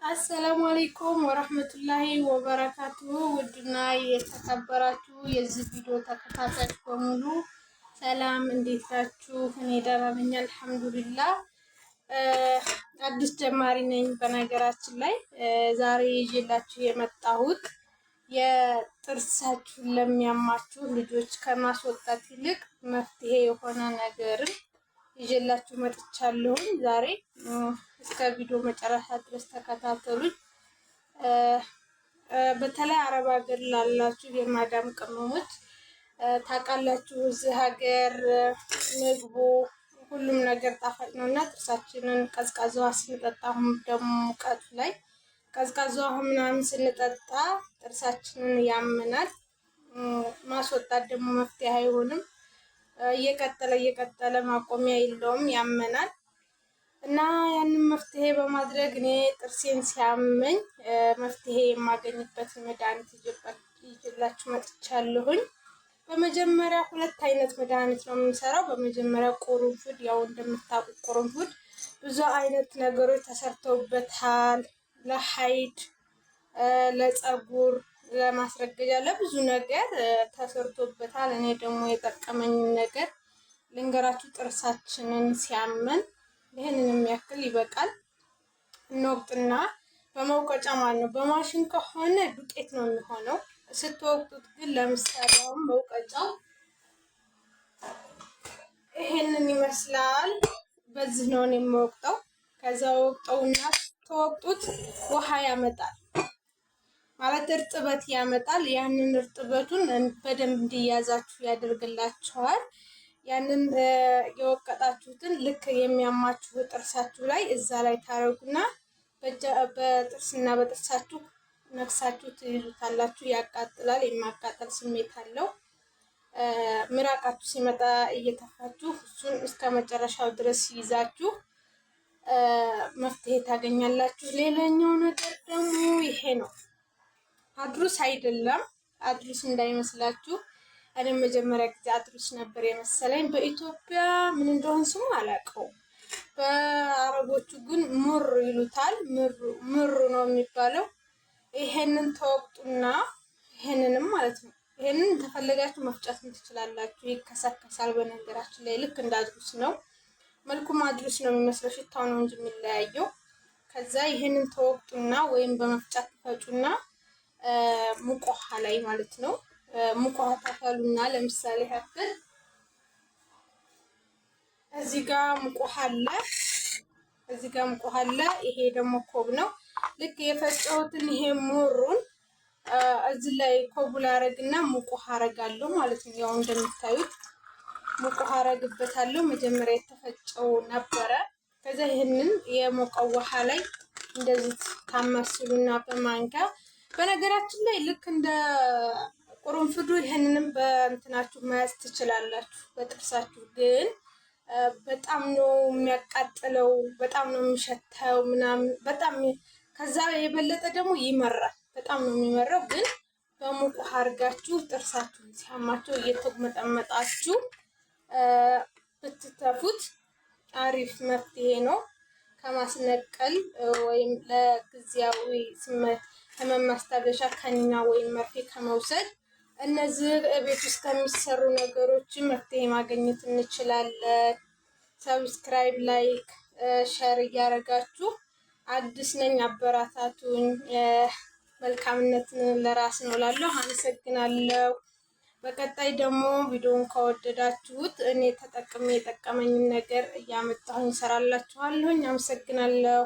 አሰላሙ አለይኩም ወራህመቱላሂ ወበረካቱ። ውድና የተከበራችሁ የዚህ ቪዲዮ ተከታታዮች በሙሉ ሰላም፣ እንዴት ናችሁ? እኔ ደህና ነኝ አልሐምዱሊላህ። አዲስ ጀማሪ ነኝ። በነገራችን ላይ ዛሬ ይዤላችሁ የመጣሁት የጥርሳችሁን ለሚያማችሁ ልጆች ከማስወጣት ይልቅ መፍትሄ የሆነ ነገርን ይዤላችሁ መጥቻለሁኝ ዛሬ። እስከ ቪዲዮ መጨረሻ ድረስ ተከታተሉኝ። በተለይ አረብ ሀገር ላላችሁ የማዳም ቅመሞች ታውቃላችሁ፣ እዚህ ሀገር ምግቡ ሁሉም ነገር ጣፋጭ ነው እና ጥርሳችንን ቀዝቃዛ ውሃ ስንጠጣ፣ አሁን ደግሞ ሙቀቱ ላይ ቀዝቃዛ ውሃ ምናምን ስንጠጣ ጥርሳችንን ያመናል። ማስወጣት ደግሞ መፍትሄ አይሆንም። እየቀጠለ ማቆሚያ የለውም፣ ያመናል። እና ያንን መፍትሄ በማድረግ እኔ ጥርሴን ሲያመኝ መፍትሄ የማገኝበትን መድኃኒት ይዤላችሁ መጥቻለሁኝ። በመጀመሪያ ሁለት አይነት መድኃኒት ነው የምንሰራው። በመጀመሪያ ቁርንፉድ፣ ያው እንደምታውቁት ቁርንፉድ ብዙ አይነት ነገሮች ተሰርተውበታል። ለሀይድ፣ ለፀጉር፣ ለማስረገጃ፣ ለብዙ ነገር ተሰርቶበታል። እኔ ደግሞ የጠቀመኝን ነገር ልንገራችሁ። ጥርሳችንን ሲያመን ይህንን የሚያክል ይበቃል። እንወቅጥና በመውቀጫ ማለት ነው። በማሽን ከሆነ ዱቄት ነው የሚሆነው። ስትወቅጡት ግን ለምሳሌ አሁን መውቀጫው ይሄንን ይመስላል። በዚህ ነው የምወቅጠው። ከዛ ወቅጠውና ስትወቅጡት ውሃ ያመጣል ማለት እርጥበት ያመጣል። ያንን እርጥበቱን በደንብ እንዲያዛችሁ ያደርግላችኋል። ያንን የወቀጣችሁትን ልክ የሚያማችሁ ጥርሳችሁ ላይ እዛ ላይ ታረጉና በጥርስና በጥርሳችሁ ነክሳችሁ ትይዙታላችሁ። ያቃጥላል፣ የማቃጠል ስሜት አለው። ምራቃችሁ ሲመጣ እየተፋችሁ እሱን እስከ መጨረሻው ድረስ ይዛችሁ መፍትሄ ታገኛላችሁ። ሌላኛው ነገር ደግሞ ይሄ ነው። አድሩስ አይደለም፣ አድሩስ እንዳይመስላችሁ። እኔ መጀመሪያ ጊዜ አድሩስ ነበር የመሰለኝ። በኢትዮጵያ ምን እንደሆነ ስሙ አላውቀውም። በአረቦቹ ግን ሙር ይሉታል። ምሩ ነው የሚባለው። ይሄንን ተወቅጡና ይሄንንም ማለት ነው። ይሄንን ተፈለጋችሁ መፍጨትም ትችላላችሁ። ይከሰከሳል። በነገራችን ላይ ልክ እንደ አድሩስ ነው። መልኩም አድሩስ ነው የሚመስለው፣ ሽታው ነው እንጂ የሚለያየው። ከዛ ይሄንን ተወቅጡና ወይም በመፍጫት ትፈጩና ሙቅ ውሃ ላይ ማለት ነው። ሙቅ ውሃ ታፈሉና ለምሳሌ ያክል እዚህ ጋር ሙቅ ውሃ አለ፣ እዚህ ጋር ሙቅ ውሃ አለ። ይሄ ደግሞ ኮብ ነው። ልክ የፈጨሁትን ይሄ ሙሩን እዚህ ላይ ኮቡ ላይ አረግና ሙቅ ውሃ አረጋለሁ ማለት ነው። ያው እንደምታዩት ሙቅ ውሃ አረግበታለሁ። መጀመሪያ የተፈጨው ነበረ። ከዛ ይሄንን የሞቀው ውሃ ላይ እንደዚህ ታማስሉና በማንኪያ በነገራችን ላይ ልክ እንደ ቁርንፉዱ ይሄንንም በእንትናችሁ መያዝ ትችላላችሁ። በጥርሳችሁ ግን በጣም ነው የሚያቃጥለው፣ በጣም ነው የሚሸተው ምናምን በጣም ከዛ የበለጠ ደግሞ ይመራል። በጣም ነው የሚመራው። ግን በሙቅ ውሃ አድርጋችሁ ጥርሳችሁን ሲያማችሁ እየተመጠመጣችሁ ብትተፉት አሪፍ መፍትሄ ነው። ከማስነቀል ወይም ለጊዜያዊ ህመም ማስታገሻ ከኒና ወይም መርፌ ከመውሰድ እነዚህ ቤት ውስጥ ከሚሰሩ ነገሮች መፍትሄ ማግኘት እንችላለን። ሰብስክራይብ፣ ላይክ፣ ሸር እያደረጋችሁ አዲስ ነኝ አበራታቱኝ። መልካምነትን ለራስ ነው እላለሁ። አመሰግናለሁ። በቀጣይ ደግሞ ቪዲዮውን ከወደዳችሁት እኔ ተጠቅሜ የጠቀመኝን ነገር እያመጣሁኝ እሰራላችኋለሁ። አመሰግናለሁ።